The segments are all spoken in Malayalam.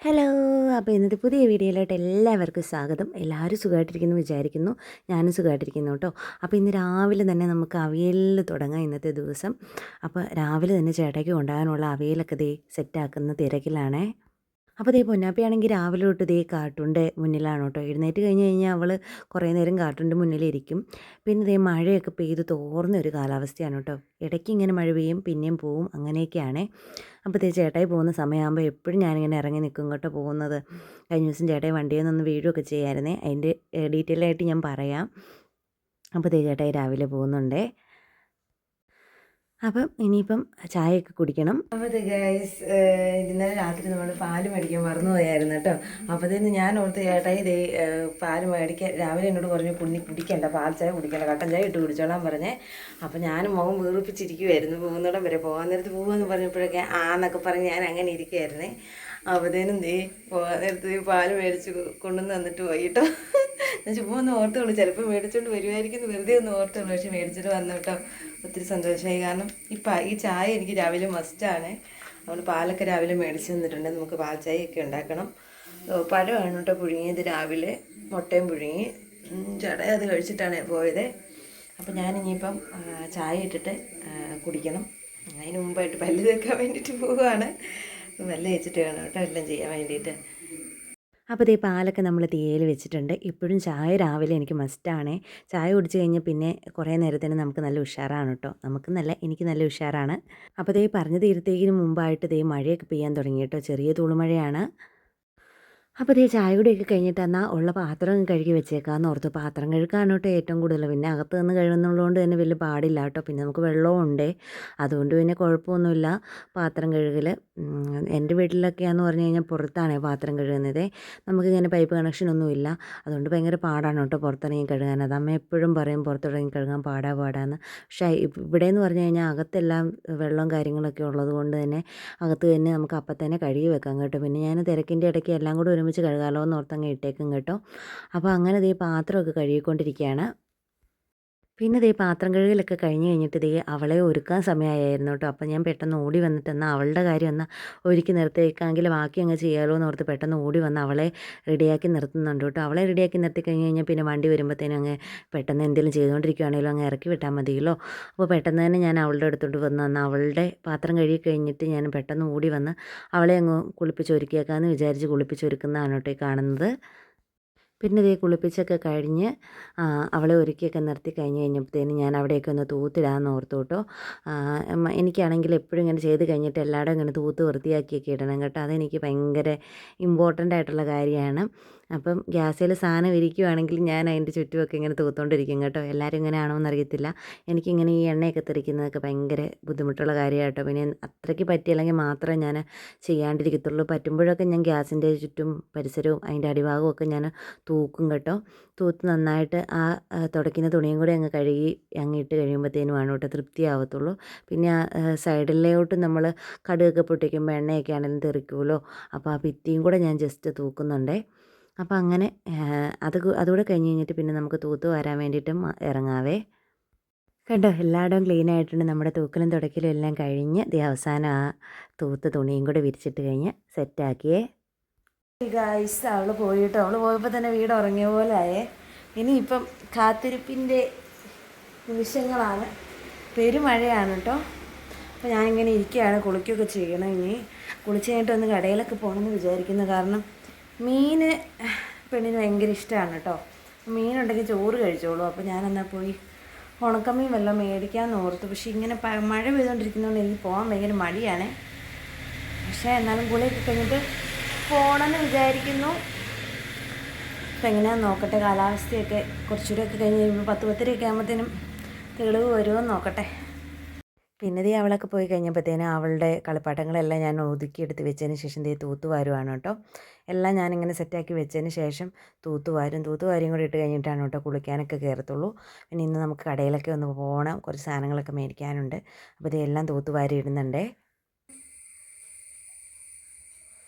ഹലോ. അപ്പോൾ ഇന്നത്തെ പുതിയ വീഡിയോയിലോട്ട് എല്ലാവർക്കും സ്വാഗതം. എല്ലാവരും സുഖമായിട്ടിരിക്കുന്നു വിചാരിക്കുന്നു. ഞാനും സുഖമായിട്ടിരിക്കുന്നു കേട്ടോ. അപ്പോൾ ഇന്ന് രാവിലെ തന്നെ നമുക്ക് അവിയലിൽ തുടങ്ങാം ഇന്നത്തെ ദിവസം. അപ്പോൾ രാവിലെ തന്നെ ചേട്ടായിക്ക് കൊണ്ടുപോകാനുള്ള അവിയലൊക്കെ ദേ സെറ്റാക്കുന്ന തിരക്കിലാണേ. അപ്പോൾ ദേ പൊന്നാപ്പയാണെങ്കിൽ രാവിലെ തൊട്ട് ദേ കാർട്ടൂണിൻ്റെ മുന്നിലാണ് കേട്ടോ. എഴുന്നേറ്റ് കഴിഞ്ഞ് കഴിഞ്ഞാൽ അവൾ കുറേ നേരം കാർട്ടൂണിൻ്റെ മുന്നിലിരിക്കും. പിന്നെ ദേ മഴയൊക്കെ പെയ്ത് തോർന്ന ഒരു കാലാവസ്ഥയാണ് കേട്ടോ. ഇടയ്ക്ക് ഇങ്ങനെ മഴ പെയ്യും പിന്നെയും പോവും അങ്ങനെയൊക്കെയാണേ. അപ്പോൾ ദേ ചേട്ടായി പോകുന്ന സമയമാകുമ്പോൾ എപ്പോഴും ഞാനിങ്ങനെ ഇറങ്ങി നിൽക്കും കേട്ടോ പോകുന്നത്. കഴിഞ്ഞ ദിവസം ചേട്ടായി വണ്ടിയിൽ നിന്നൊന്ന് വീഴുകയൊക്കെ ചെയ്യായിരുന്നേ. അതിൻ്റെ ഡീറ്റെയിൽ ആയിട്ട് ഞാൻ പറയാം. അപ്പോൾ ദേ ചേട്ടായി രാവിലെ പോകുന്നുണ്ടേ. അപ്പം ഇനിയിപ്പം ചായയൊക്കെ കുടിക്കണം. അപ്പോൾ ഗൈസ് ഇന്നലെ രാത്രി നമ്മൾ പാല് മേടിക്കാൻ മറന്നു പോയായിരുന്നു കേട്ടോ. അപ്പോഴത്തേന് ഞാൻ ഓർത്ത് ചേട്ടായി ഇതേ പാല് മേടിക്കാൻ രാവിലെ എന്നോട് പറഞ്ഞു കുടിക്കണ്ട, പാൽ ചായ കുടിക്കണ്ട, കട്ടൻ ചായ ഇട്ട് കുടിച്ചോളാൻ പറഞ്ഞേ. അപ്പോൾ ഞാനും മുഖം വീർപ്പിച്ചിരിക്കുമായിരുന്നു. പോകുന്നിടം വരെ പോകാൻ നേരത്ത് പോകുമെന്ന് പറഞ്ഞപ്പോഴൊക്കെ ആന്നൊക്കെ പറഞ്ഞ് ഞാൻ അങ്ങനെ ഇരിക്കുമായിരുന്നേ. അപ്പോഴത്തേനും പോകാൻ നേരത്ത് പാല് മേടിച്ച് കൊണ്ടുവന്ന് തന്നിട്ട് പോയി കേട്ടോ. ഞാൻ ചുമ്മാ ഒന്ന് ഓർത്തുള്ളൂ, ചിലപ്പോൾ മേടിച്ചുകൊണ്ട് വരുമായിരിക്കും വെറുതെ ഒന്ന് ഓർത്തുള്ളൂ. പക്ഷേ മേടിച്ചിട്ട് വന്നു കേട്ടോ. ഒത്തിരി സന്തോഷമായി. കാരണം ഈ ചായ എനിക്ക് രാവിലെ മസ്റ്റാണ്. അതുകൊണ്ട് പാലൊക്കെ രാവിലെ മേടിച്ച് തന്നിട്ടുണ്ട്. നമുക്ക് പാൽ ചായയൊക്കെ ഉണ്ടാക്കണം. പഴമാണ് കേട്ടോ പുഴുങ്ങിയത് രാവിലെ, മുട്ടയും പുഴുങ്ങി. ചേട്ടായി അത് കഴിച്ചിട്ടാണ് പോയത്. അപ്പോൾ ഞാനിനിയിപ്പം ചായ ഇട്ടിട്ട് കുടിക്കണം. അതിന് മുമ്പായിട്ട് പല്ല് തേക്കാൻ വേണ്ടിയിട്ട് പോവുകയാണ്. പല്ല് തേച്ചിട്ട് വേണം കേട്ടോ എല്ലാം ചെയ്യാൻ വേണ്ടിയിട്ട്. അപ്പോൾ ഇതേ പാലൊക്കെ നമ്മൾ തീയിൽ വെച്ചിട്ടുണ്ട്. ഇപ്പോഴും ചായ രാവിലെ എനിക്ക് മസ്റ്റാണ്. ചായ കുടിച്ച് കഴിഞ്ഞാൽ പിന്നെ കുറേ നേരത്തിന് നമുക്ക് നല്ല ഉഷാറാണ് കേട്ടോ. നമുക്ക് നല്ല എനിക്ക് നല്ല ഉഷാറാണ്. അപ്പോൾ ഇതേ പറഞ്ഞ തീരത്തേക്കിന് മുമ്പായിട്ട് ഇതേ മഴയൊക്കെ പെയ്യാൻ തുടങ്ങി കേട്ടോ. ചെറിയ തുളുമഴയാണ്. അപ്പോൾ ഇതേ ചായ കുടിയൊക്കെ കഴിഞ്ഞിട്ട് എന്നാൽ ഉള്ള പാത്രം കഴുകി വെച്ചേക്കാമെന്ന് ഓർത്തു. പാത്രം കഴുകാണ് കേട്ടോ ഏറ്റവും കൂടുതൽ. പിന്നെ അകത്ത് നിന്ന് കഴുകുന്നതുകൊണ്ട് തന്നെ വലിയ പാടില്ല കേട്ടോ. പിന്നെ നമുക്ക് വെള്ളവും ഉണ്ട്, അതുകൊണ്ട് പിന്നെ കുഴപ്പമൊന്നുമില്ല പാത്രം കഴുകൽ. എൻ്റെ വീട്ടിലൊക്കെയാണെന്ന് പറഞ്ഞു കഴിഞ്ഞാൽ പുറത്താണ് പാത്രം കഴുകുന്നത്. നമുക്കിങ്ങനെ പൈപ്പ് കണക്ഷനൊന്നുമില്ല. അതുകൊണ്ട് ഭയങ്കര പാടാണ് കേട്ടോ പുറത്തിറങ്ങി കഴുകാൻ. അത് അമ്മ എപ്പോഴും പറയും പുറത്തിറങ്ങി കഴുകാൻ പാടാന്ന്. പക്ഷേ ഇവിടെയെന്ന് പറഞ്ഞു കഴിഞ്ഞാൽ അകത്തെല്ലാം വെള്ളവും കാര്യങ്ങളൊക്കെ ഉള്ളത് കൊണ്ട് തന്നെ അകത്ത് തന്നെ നമുക്ക് അപ്പം തന്നെ കഴുകി വെക്കാം കേട്ടോ. പിന്നെ ഞാൻ തിരക്കിൻ്റെ ഇടയ്ക്ക് എല്ലാം കൂടെ ഒരുമിച്ച് കഴുകാമല്ലോ എന്ന് ഓർത്തങ്ങ് ഇട്ടേക്കും കേട്ടോ. അപ്പോൾ അങ്ങനെ ദേ പാത്രമൊക്കെ കഴുകിക്കൊണ്ടിരിക്കുകയാണ്. പിന്നെ ദേ പാത്രം കഴുകലൊക്കെ കഴിഞ്ഞ് കഴിഞ്ഞിട്ട് ദേ അവളെ ഒരുക്കാൻ സമയമായിരുന്നു കേട്ടോ. അപ്പോൾ ഞാൻ പെട്ടെന്ന് ഓടി വന്നിട്ട് എന്നാൽ അവളുടെ കാര്യം എന്നാൽ ഒരുക്കി നിർത്തിയേക്കാമെങ്കിൽ ബാക്കി അങ്ങ് ചെയ്യാമല്ലോ എന്ന് ഓർത്ത് പെട്ടെന്ന് ഓടി വന്ന് അവളെ റെഡിയാക്കി നിർത്തുന്നുണ്ട് കേട്ടോ. അവളെ റെഡിയാക്കി നിർത്തി കഴിഞ്ഞ് കഴിഞ്ഞാൽ പിന്നെ വണ്ടി വരുമ്പോഴത്തേനും അങ്ങ് പെട്ടെന്ന് എന്തെങ്കിലും ചെയ്തുകൊണ്ടിരിക്കുകയാണെങ്കിലും അങ്ങ് ഇറക്കി വിട്ടാൽ മതിയല്ലോ. അപ്പോൾ പെട്ടെന്ന് തന്നെ ഞാൻ അവളുടെ അടുത്തോട്ട് വന്ന് അവളുടെ പാത്രം കഴുകി കഴിഞ്ഞിട്ട് ഞാൻ പെട്ടെന്ന് ഓടി വന്ന് അവളെ അങ്ങ് കുളിപ്പിച്ചൊരുക്കിയേക്കാമെന്ന് വിചാരിച്ച് കുളിപ്പിച്ചൊരുക്കുന്നതാണ് കേട്ടോ ഈ കാണുന്നത്. പിന്നെ ഇതേ കുളിപ്പിച്ചൊക്കെ കഴിഞ്ഞ് അവളെ ഒരുക്കിയൊക്കെ നിർത്തി കഴിഞ്ഞപ്പോഴത്തേനും ഞാൻ അവിടെയൊക്കെ ഒന്ന് തൂത്തിടാമെന്ന് ഓർത്തു കേട്ടോ. എനിക്കാണെങ്കിൽ എപ്പോഴും ഇങ്ങനെ ചെയ്ത് കഴിഞ്ഞിട്ട് എല്ലായിടും ഇങ്ങനെ തൂത്ത് വൃത്തിയാക്കിയൊക്കെ ഇടണം കേട്ടോ. അതെനിക്ക് ഭയങ്കര ഇമ്പോർട്ടൻ്റ് ആയിട്ടുള്ള കാര്യമാണ്. അപ്പം ഗ്യാസിൽ സാധനം ഇരിക്കുവാണെങ്കിൽ ഞാൻ അതിൻ്റെ ചുറ്റുമൊക്കെ ഇങ്ങനെ തൂത്തുകൊണ്ടിരിക്കും കേട്ടോ. എല്ലാവരും ഇങ്ങനെ ആണോ എന്നറിയത്തില്ല. എനിക്കിങ്ങനെ ഈ എണ്ണയൊക്കെ തെറിക്കുന്നതൊക്കെ ഭയങ്കര ബുദ്ധിമുട്ടുള്ള കാര്യമാണ് കേട്ടോ. പിന്നെ അത്രയ്ക്ക് പറ്റിയില്ലെങ്കിൽ മാത്രമേ ഞാൻ ചെയ്യാണ്ടിരിക്കത്തുള്ളൂ. പറ്റുമ്പോഴൊക്കെ ഞാൻ ഗ്യാസിൻ്റെ ചുറ്റും പരിസരവും അതിൻ്റെ അടിഭാഗവും ഒക്കെ ഞാൻ തൂക്കും കേട്ടോ. തൂത്ത് നന്നായിട്ട് ആ തുടയ്ക്കുന്ന തുണിയും കൂടെ അങ്ങ് കഴുകി അങ്ങ് ഇട്ട് കഴിയുമ്പോഴത്തേനുമാണ് കേട്ടോ തൃപ്തിയാവത്തുള്ളൂ. പിന്നെ സൈഡിലോട്ട് നമ്മൾ കടുകൊക്കെ പൊട്ടിക്കുമ്പോൾ എണ്ണയൊക്കെ ആണെങ്കിലും തെറിക്കുമല്ലോ. അപ്പോൾ ആ ഭിത്തിയും കൂടെ ഞാൻ ജസ്റ്റ് തൂക്കുന്നുണ്ടേ. അപ്പോൾ അങ്ങനെ അതുകൂടെ കഴിഞ്ഞ് കഴിഞ്ഞിട്ട് പിന്നെ നമുക്ക് തൂത്ത് വരാൻ വേണ്ടിയിട്ടും ഇറങ്ങാവേ. കണ്ടോ എല്ലായിടവും ക്ലീൻ ആയിട്ടുണ്ട്. നമ്മുടെ തൂക്കലും തുടയ്ക്കലും എല്ലാം കഴിഞ്ഞ് അവസാനം ആ തൂത്ത് തുണിയും കൂടെ വിരിച്ചിട്ട് കഴിഞ്ഞ് സെറ്റാക്കിയേ. ഗായ്സ് അവൾ പോയിട്ടോ. അവൾ പോയപ്പോൾ തന്നെ വീട് ഉറങ്ങിയ പോലെ ആയേ. ഇനിയിപ്പം കാത്തിരിപ്പിൻ്റെ നിമിഷങ്ങളാണ്. പെരുമഴയാണ് കേട്ടോ. അപ്പോൾ ഞാനിങ്ങനെ ഇരിക്കുകയാണ്. കുളിക്കുകയൊക്കെ ചെയ്യണം. ഇനി കുളിച്ച് കഴിഞ്ഞിട്ട് ഒന്ന് കടയിലൊക്കെ പോകണമെന്ന് വിചാരിക്കുന്നു. കാരണം മീൻ പെണ്ണിന് ഭയങ്കര ഇഷ്ടമാണ് കേട്ടോ. മീനുണ്ടെങ്കിൽ ചോറ് കഴിച്ചോളൂ. അപ്പോൾ ഞാനെന്നാൽ പോയി ഉണക്കമീൻ വല്ലതും മേടിക്കാമെന്ന് ഓർത്തു. പക്ഷേ ഇങ്ങനെ മഴ പെയ്തുകൊണ്ടിരിക്കുന്നതുകൊണ്ട് എനിക്ക് പോകാൻ ഭയങ്കര മടിയാണ്. പക്ഷേ എന്നാലും കുളിയൊക്കെ കഴിഞ്ഞിട്ട് പോകണമെന്ന് വിചാരിക്കുന്നു. അപ്പോൾ എങ്ങനെയാണെന്ന് നോക്കട്ടെ. കാലാവസ്ഥയൊക്കെ കുറച്ചുകൂടെയൊക്കെ കഴിഞ്ഞ് കഴിയുമ്പോൾ 10-10:30 ആകുമ്പോഴത്തേനും തെളിവ് വരുമെന്ന് നോക്കട്ടെ. പിന്നെ ദേ അവളൊക്കെ പോയി കഴിഞ്ഞപ്പോഴത്തേനും അവളുടെ കളിപ്പാട്ടങ്ങളെല്ലാം ഞാൻ ഒതുക്കിയെടുത്ത് വെച്ചതിന് ശേഷം ദേ തൂത്തുവാരുവാണ് കേട്ടോ. എല്ലാം ഞാനിങ്ങനെ സെറ്റാക്കി വെച്ചതിന് ശേഷം തൂത്തുവാരിയും കൂടി ഇട്ട് കഴിഞ്ഞിട്ടാണ് കേട്ടോ കുളിക്കാനൊക്കെ കയറത്തുള്ളൂ. പിന്നെ ഇന്ന് നമുക്ക് കടയിലൊക്കെ ഒന്ന് പോകണം. കുറച്ച് സാധനങ്ങളൊക്കെ മേടിക്കാനുണ്ട്. അപ്പോൾ ഇതെല്ലാം തൂത്തുവാരി ഇടുന്നുണ്ടേ.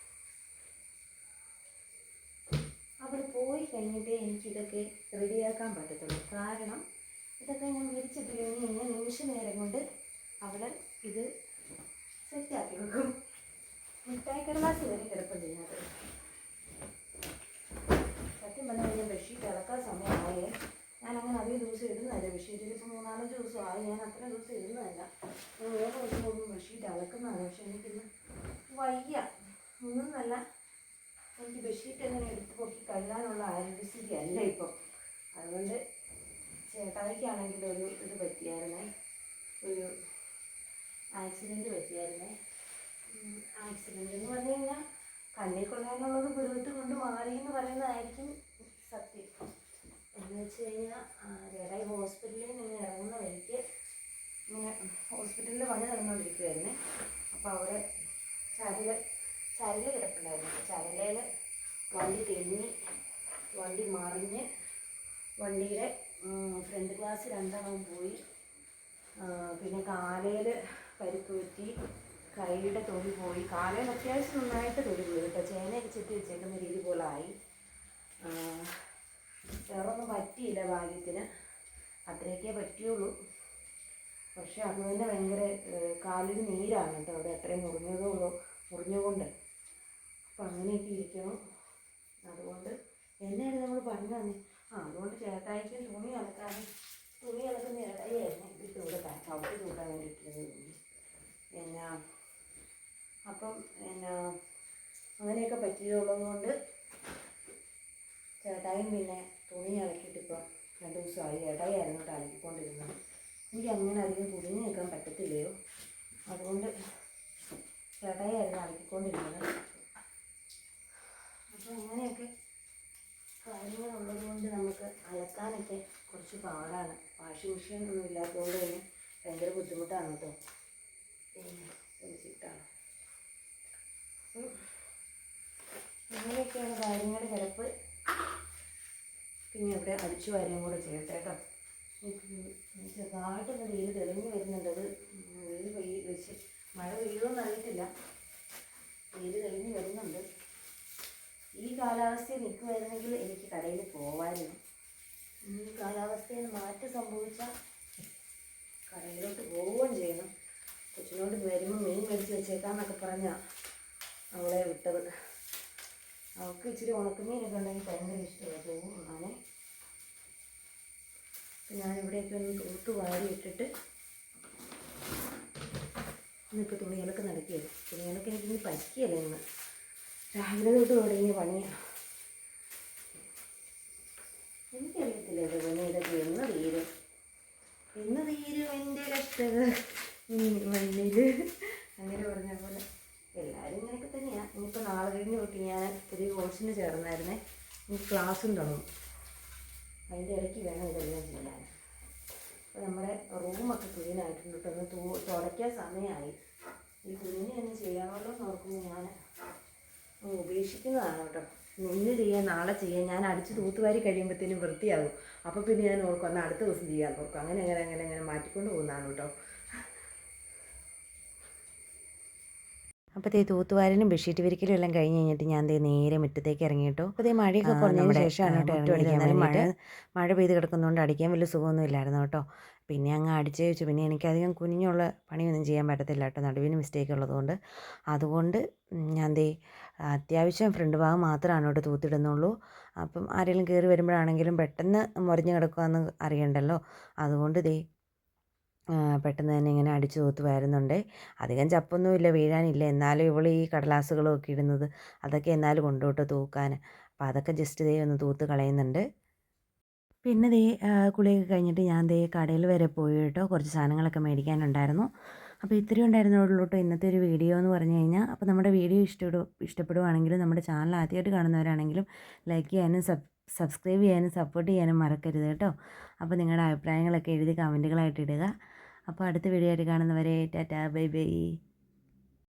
അവിടെ പോയി കഴിഞ്ഞിട്ടേ എനിക്കിതൊക്കെ റെഡിയാക്കാൻ പറ്റത്തുള്ളൂ. കാരണം ഇതൊക്കെ ഞാൻ വിരിച്ചിട്ട് കഴിഞ്ഞ് കഴിഞ്ഞാൽ നിമിഷ നേരം കൊണ്ട് അവൾ ഇത് സെറ്റാക്കി വെക്കും. മിഠായി കടലാസ് വരെ കിടപ്പം ചെയ്യാതെ. ദിവസമായി, ഞാൻ അത്രയും ദിവസം ഇരുന്നതല്ല. ഞാൻ വേറെ ദിവസം പോകുമ്പോൾ ബെഡ്ഷീറ്റ് അലക്കുന്നതാണ്. പക്ഷെ എനിക്കിന്ന് വയ്യ, ഒന്നും നല്ല എനിക്ക് ബെഡ്ഷീറ്റ് എങ്ങനെ എടുത്ത് പൊക്കി കഴുകാനുള്ള ആരോഗ്യസ്ഥിതി അല്ല ഇപ്പം. അതുകൊണ്ട് ചേട്ടായിക്കാണെങ്കിൽ ഒരു ഇത് പറ്റിയായിരുന്നേ, ഒരു ആക്സിഡൻറ്റ് പറ്റിയായിരുന്നേ. ആക്സിഡൻ്റ് എന്ന് പറഞ്ഞു കഴിഞ്ഞാൽ കണ്ണിൽ കൊള്ളാനുള്ളത് ഗുരുവത്ത് കൊണ്ട് മാറി എന്ന് പറയുന്നതായിരിക്കും സത്യം. എന്ന് വെച്ച് കഴിഞ്ഞാൽ ചേട്ടായി ഹോസ്പിറ്റലിൽ നിന്ന് ഇറങ്ങുന്ന വഴിക്ക് ഇങ്ങനെ ഹോസ്പിറ്റലിൽ പണി നടന്നുകൊണ്ടിരിക്കുമായിരുന്നേ. അപ്പോൾ അവിടെ ചരല് കിടപ്പുണ്ടായിരുന്നു. ചരലയിൽ വണ്ടി തെന്നി, വണ്ടി മറിഞ്ഞ്, വണ്ടിയുടെ ഫ്രണ്ട് ഗ്ലാസ് രണ്ടെണ്ണം പോയി. പിന്നെ കാലയിൽ പരിക്ക് പറ്റി, കൈയുടെ തൊലി പോയി. കാലയിൽ അത്യാവശ്യം നന്നായിട്ട് തൊലി പോയി കേട്ടോ. ചേനയൊക്കെ ചെത്തി വെച്ചേക്കുന്ന രീതി പോലെ ആയി. വേറൊന്നും പറ്റിയില്ല ഭാഗ്യത്തിന്, അത്രയൊക്കെ പറ്റിയുള്ളൂ. പക്ഷെ അത് തന്നെ ഭയങ്കര കാലിൽ നീരാണ് കേട്ടോ. അവിടെ അത്രയും മുറിഞ്ഞുകൊണ്ട് അപ്പം അങ്ങനെയൊക്കെ ഇരിക്കണം. അതുകൊണ്ട് എന്നാണ് നമ്മൾ പറഞ്ഞു തന്നെ. അതുകൊണ്ട് ചേട്ടായിക്കും തുണി അലക്കുന്ന ചേട്ടായിയായിരുന്നു ഇട്ട് ഇവിടെ ചവിട്ടി തൂക്കാൻ വേണ്ടിയിട്ടിരുന്നത്. പിന്നെ അപ്പം അങ്ങനെയൊക്കെ പറ്റിയതുള്ളത് കൊണ്ട് ചേട്ടായും പിന്നെ തുണി അലക്കിയിട്ടിപ്പം 2 ദിവസമായി. ചേട്ടായിയായിരുന്നു കേട്ടോ അലക്കിക്കൊണ്ടിരുന്നത്. എനിക്ക് അങ്ങനെ അധികം കുടുങ്ങി നിൽക്കാൻ പറ്റത്തില്ലയോ, അതുകൊണ്ട് ചേട്ടായിയായിരുന്നു അലക്കിക്കൊണ്ടിരുന്നത്. അപ്പോൾ അങ്ങനെയൊക്കെ കാര്യങ്ങളുള്ളത് കൊണ്ട് നമുക്ക് അലക്കാനൊക്കെ കുറച്ച് പാടാണ്. വാഷിംഗ് മെഷീൻ ഒന്നും ഇല്ലാത്തതുകൊണ്ട് തന്നെ ഭയങ്കര ബുദ്ധിമുട്ടാണ് കേട്ടോ. പിന്നെ വെച്ചിട്ടാണ് അങ്ങനെയൊക്കെയാണ് കാര്യങ്ങൾ. കിടപ്പ് പിന്നെ ഇവിടെ അടിച്ചു വാരുകയും കൂടെ ചെയ്യട്ടെ കേട്ടോ. ചെറുതായിട്ടൊന്ന് വെയിൽ തെളിഞ്ഞ് വരുന്നുണ്ട്. അത് വെയിൽ വെച്ച് മഴ പെയ്യുമെന്ന് അറിയത്തില്ല, വെയിൽ തെളിഞ്ഞ് വരുന്നുണ്ട്. ഈ കാലാവസ്ഥയിൽ നിൽക്കുമായിരുന്നെങ്കിൽ എനിക്ക് കടയിൽ പോകാമായിരുന്നു. ഈ കാലാവസ്ഥയിൽ മാറ്റം സംഭവിച്ചാൽ കടയിലോട്ട് പോവുകയും ചെയ്യണം. കൊച്ചിനോട് വരുമ്പോൾ മീൻ മേടിച്ച് വെച്ചേക്കാന്നൊക്കെ പറഞ്ഞാൽ അവളെ വിട്ടത്. അവൾക്ക് ഇച്ചിരി ഉണക്കമീനൊക്കെ ഉണ്ടെങ്കിൽ ഭയങ്കര ഇഷ്ടമാണ് പോകുന്നതാണേ. ഞാനിവിടെയൊക്കെ ഒന്ന് തൂത്ത് വാരി ഇട്ടിട്ട് ഇന്നിപ്പോൾ തുണികളൊക്കെ നടക്കുകയാണ്. തുണികളൊക്കെ എനിക്കിന്ന് പറ്റിയല്ല. ഇന്ന് രാവിലെ തൊട്ട് തുടങ്ങിയ പണിയാണ്. എനിക്കറിയത്തില്ല ഇത് പണി ഇതൊക്കെ എന്ന് തീരും എൻ്റെ കഷ്ടത മണ്ണിൽ, അങ്ങനെ പറഞ്ഞ പോലെ എല്ലാവരും ഇങ്ങനെയൊക്കെ തന്നെയാണ്. ഇനിയിപ്പോൾ നാളെ കഴിഞ്ഞ് തൊട്ട് ഞാൻ പുതിയ കോഴ്സിന് ചേർന്നായിരുന്നേ. എനിക്ക് ക്ലാസ്സും തുടങ്ങും. അതിൻ്റെ ഇടയ്ക്ക് വേണം ഇതെല്ലാം ചെയ്യാൻ. അപ്പോൾ നമ്മുടെ റൂമൊക്കെ ക്ലീനായിട്ടുണ്ട് കേട്ടോ. ഒന്ന് തുടയ്ക്കാൻ സമയമായി. ഈ കുഞ്ഞിനെ തന്നെ ചെയ്യാമല്ലോ എന്ന് ഓർക്കുമ്പോൾ ഞാൻ ഉപേക്ഷിക്കുന്നതാണ് കേട്ടോ. ഇന്ന് ചെയ്യാൻ, നാളെ ചെയ്യാൻ. ഞാൻ അടിച്ച് തൂത്തുവാരി കഴിയുമ്പോഴത്തേനും വൃത്തിയാകും. അപ്പോൾ പിന്നെ ഞാൻ ഓർക്കും എന്നാൽ അടുത്ത ദിവസം ചെയ്യാൻ ഓർക്കും. അങ്ങനെ മാറ്റിക്കൊണ്ട് പോകുന്നതാണ് കേട്ടോ. അപ്പോൾ തൂത്തുവാരനും ബെഡ്ഷീറ്റ് വിരിക്കലും എല്ലാം കഴിഞ്ഞ് കഴിഞ്ഞിട്ട് ഞാൻ നേരെ മുറ്റത്തേക്ക് ഇറങ്ങി കേട്ടോ. അപ്പോൾ മഴയൊക്കെ കുറഞ്ഞതിന് ശേഷമാണ് കേട്ടോ ഇറങ്ങിയത്. മഴ പെയ്ത് കിടക്കുന്നതുകൊണ്ട് അടിക്കാൻ വലിയ സുഖമൊന്നും ഇല്ലായിരുന്നു കേട്ടോ. പിന്നെ അങ്ങ് അടിച്ച് വെച്ചു. പിന്നെ എനിക്കധികം കുനിഞ്ഞുള്ള പണിയൊന്നും ചെയ്യാൻ പറ്റത്തില്ല കേട്ടോ, നടുവിന് മിസ്റ്റേക്ക് ഉള്ളതുകൊണ്ട്. അതുകൊണ്ട് ഞാൻ അത്യാവശ്യം ഫ്രണ്ട് ഭാഗം മാത്രമാണ് കേട്ടോ തൂത്തിടുന്നുള്ളൂ. അപ്പം ആരെങ്കിലും കയറി വരുമ്പോഴാണെങ്കിലും പെട്ടെന്ന് മുറിഞ്ഞ് കിടക്കുകയെന്ന് അറിയണ്ടല്ലോ. അതുകൊണ്ട് പെട്ടെന്ന് തന്നെ ഇങ്ങനെ അടിച്ചു തൂത്ത് വരുന്നുണ്ട്. അധികം ചപ്പൊന്നുമില്ല, വീഴാനില്ല. എന്നാലും ഇവൾ ഈ കടലാസുകളും ഒക്കെ ഇടുന്നത് അതൊക്കെ എന്നാലും കൊണ്ടുപോട്ടോ തൂക്കാൻ. അപ്പോൾ അതൊക്കെ ജസ്റ്റ് ഒന്ന് തൂത്ത് കളയുന്നുണ്ട്. പിന്നെ കുളിയൊക്കെ കഴിഞ്ഞിട്ട് ഞാൻ കടയിൽ വരെ പോയി കേട്ടോ. കുറച്ച് സാധനങ്ങളൊക്കെ മേടിക്കാനുണ്ടായിരുന്നു. അപ്പോൾ ഇത്രയും ഉണ്ടായിരുന്നുള്ളൂ കേട്ടോ ഇന്നത്തെ ഒരു വീഡിയോ എന്ന് പറഞ്ഞു കഴിഞ്ഞാൽ. അപ്പോൾ നമ്മുടെ വീഡിയോ ഇഷ്ടപ്പെടുവാണെങ്കിലും നമ്മുടെ ചാനൽ ആദ്യമായിട്ട് കാണുന്നവരാണെങ്കിലും ലൈക്ക് ചെയ്യാനും സബ്സ്ക്രൈബ് ചെയ്യാനും സപ്പോർട്ട് ചെയ്യാനും മറക്കരുത് കേട്ടോ. അപ്പോൾ നിങ്ങളുടെ അഭിപ്രായങ്ങളൊക്കെ എഴുതി കമൻറ്റുകളായിട്ട് ഇടുക. അപ്പോൾ അടുത്ത വീഡിയോ ആയിട്ട് കാണുന്നവരെ ടാറ്റാ ബൈ ബൈ.